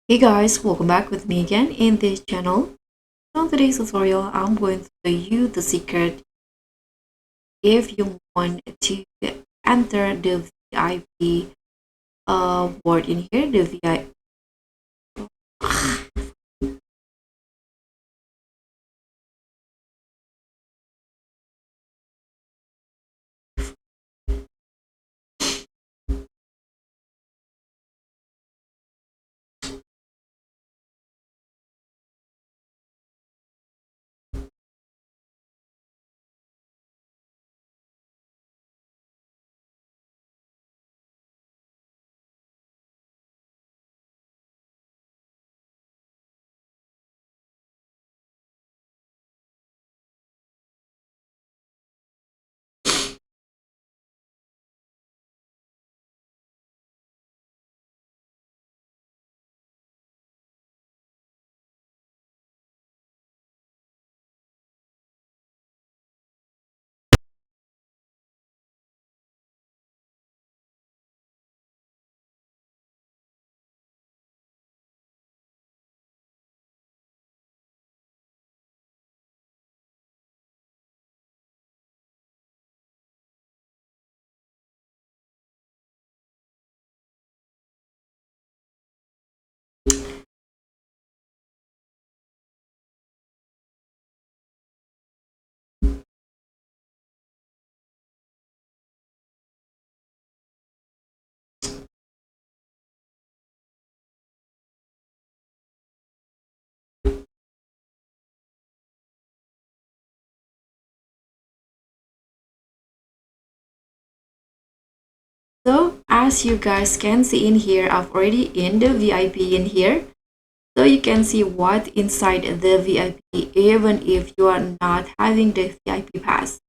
Hey guys, welcome back with me again in this channel. So in today's tutorial, I'm going to show you the secret if you want to enter the VIP board in here, the VIP. So as you guys can see in here, I've already in the VIP in here. So you can see what inside the VIP even if you are not having the VIP pass.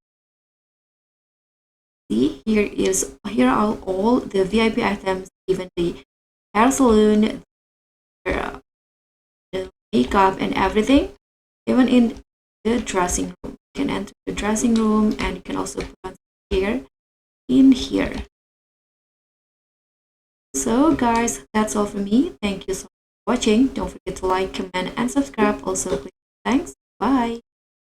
See, here are all the VIP items, even the hair salon, the makeup and everything, even in the dressing room. You can enter the dressing room and you can also put on hair in here. So guys, that's all for me. Thank you so much for watching. Don't forget to like, comment and subscribe. Also click thanks. Bye.